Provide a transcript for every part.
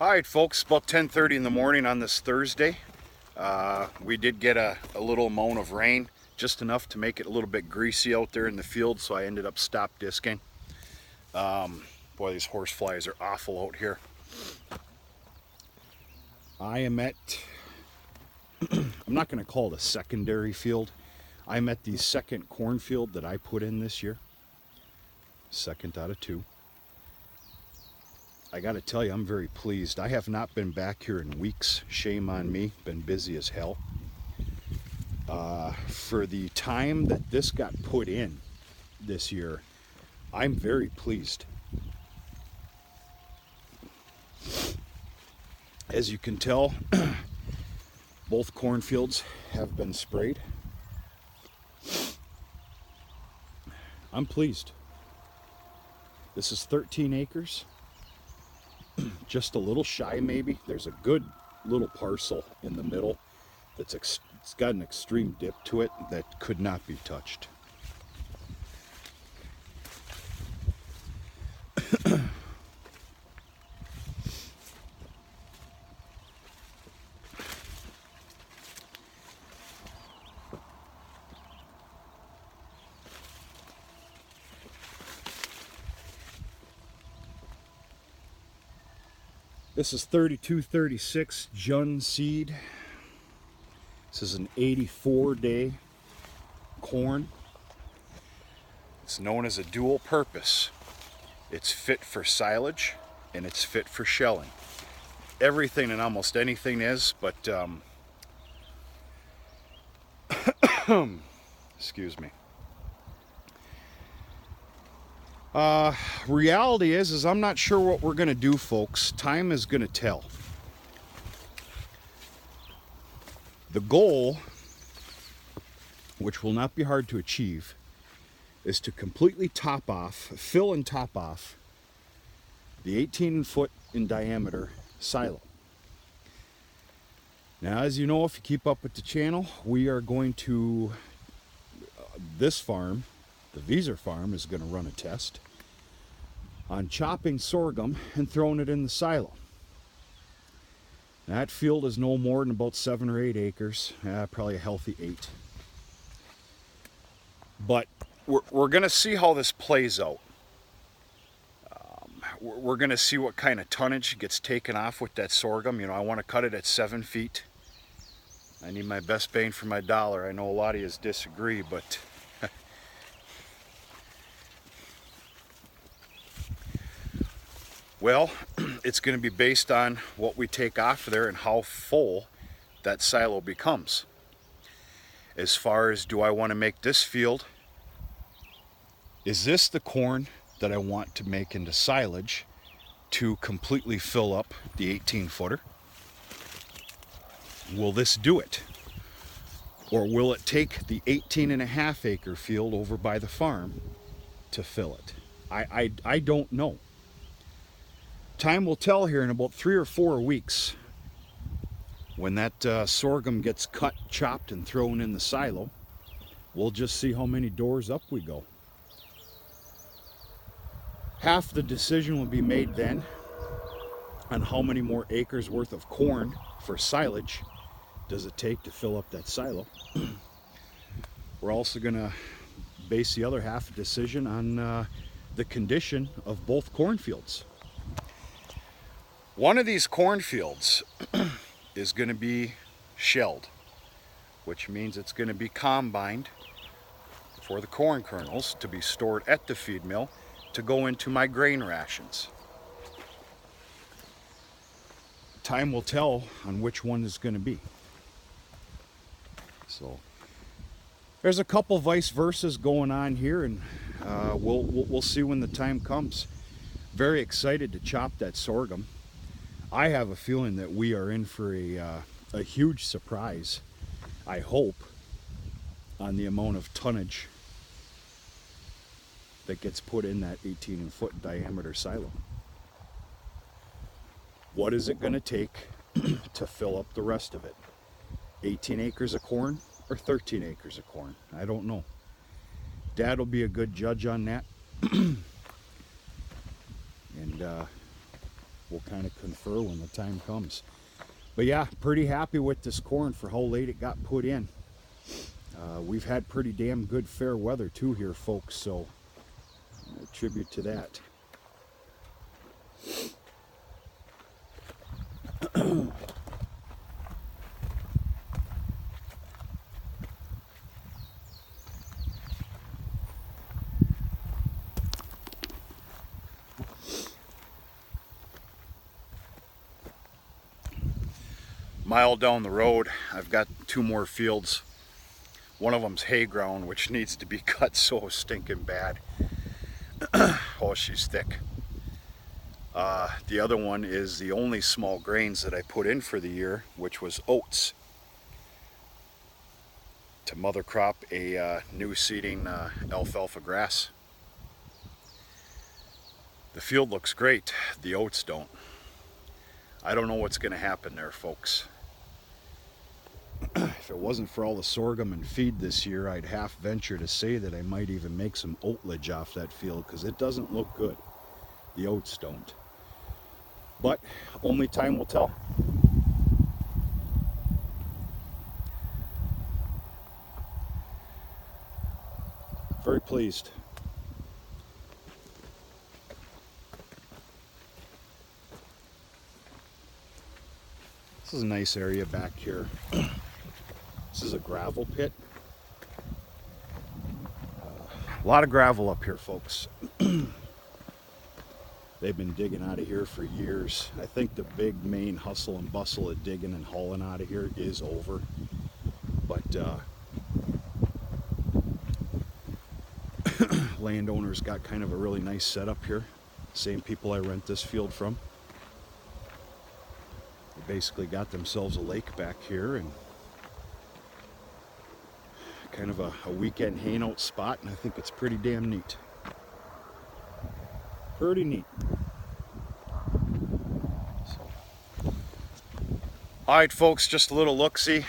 All right, folks, about 10:30 in the morning on this Thursday. We did get a little amount of rain, just enough to make it a little bit greasy out there in the field, so I ended up stop disking. Boy, these horse flies are awful out here. I am at, I'm not going to call it a secondary field. I'm at the second cornfield that I put in this year. Second out of two. I gotta tell you, I'm very pleased. I have not been back here in weeks. Shame on me. Been busy as hell. For the time that this got put in this year, I'm very pleased. As you can tell, both cornfields have been sprayed. I'm pleased. This is 13 acres. Just a little shy maybe. There's a good little parcel in the middle that's it's got an extreme dip to it that could not be touched. This is 3236 Jun seed. This is an 84-day corn. It's known as a dual purpose. It's fit for silage and it's fit for shelling. Everything and almost anything is, but excuse me. Reality is I'm not sure what we're gonna do, folks. Time is gonna tell. The goal, which will not be hard to achieve, is to completely top off, fill and top off the 18-foot in diameter silo. Now, as you know, if you keep up with the channel, we are going to, this farm, the Vieser farm, is going to run a test on chopping sorghum and throwing it in the silo. That field is no more than about 7 or 8 acres, probably a healthy 8. But we're going to see how this plays out. We're going to see what kind of tonnage gets taken off with that sorghum. You know, I want to cut it at 7 feet. I need my best bang for my dollar. I know a lot of you disagree, but well, it's going to be based on what we take off of there and how full that silo becomes. As far as, do I want to make this field, is this the corn that I want to make into silage to completely fill up the 18-footer? Will this do it? Or will it take the 18.5 acre field over by the farm to fill it? I don't know. Time will tell here in about 3 or 4 weeks when that sorghum gets cut, chopped, and thrown in the silo. We'll just see how many doors up we go. Half the decision will be made then on how many more acres worth of corn for silage does it take to fill up that silo. We're also going to base the other half decision on the condition of both cornfields. One of these cornfields is going to be shelled, which means it's going to be combined for the corn kernels to be stored at the feed mill to go into my grain rations. Time will tell on which one is going to be. So there's a couple vice versas going on here, and we'll see when the time comes. Very excited to chop that sorghum. I have a feeling that we are in for a huge surprise, I hope, on the amount of tonnage that gets put in that 18-foot diameter silo. What is it going to take to fill up the rest of it? 18 acres of corn or 13 acres of corn? I don't know. Dad will be a good judge on that. And we'll kind of confer when the time comes. But yeah, pretty happy with this corn for how late it got put in. We've had pretty damn good fair weather too here, folks, so I attribute to that. Mile down the road, I've got 2 more fields. One of them's hay ground, which needs to be cut so stinking bad. Oh, she's thick. The other one is the only small grains that I put in for the year, which was oats. To mother crop a new seeding alfalfa grass. The field looks great, the oats don't. I don't know what's going to happen there, folks. If it wasn't for all the sorghum and feed this year, I'd half venture to say that I might even make some oatlage off that field, because it doesn't look good. The oats don't. But only time will tell. Very pleased. This is a nice area back here. This is a gravel pit. A lot of gravel up here, folks. They've been digging out of here for years. I think the big main hustle and bustle of digging and hauling out of here is over. But landowners got kind of a really nice setup here. Same people I rent this field from. They basically got themselves a lake back here and kind of a weekend hangout spot, and I think it's pretty damn neat. Pretty neat. So. Alright folks, just a little look-see.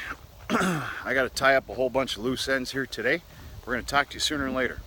I got to tie up a whole bunch of loose ends here today. We're going to talk to you sooner or later.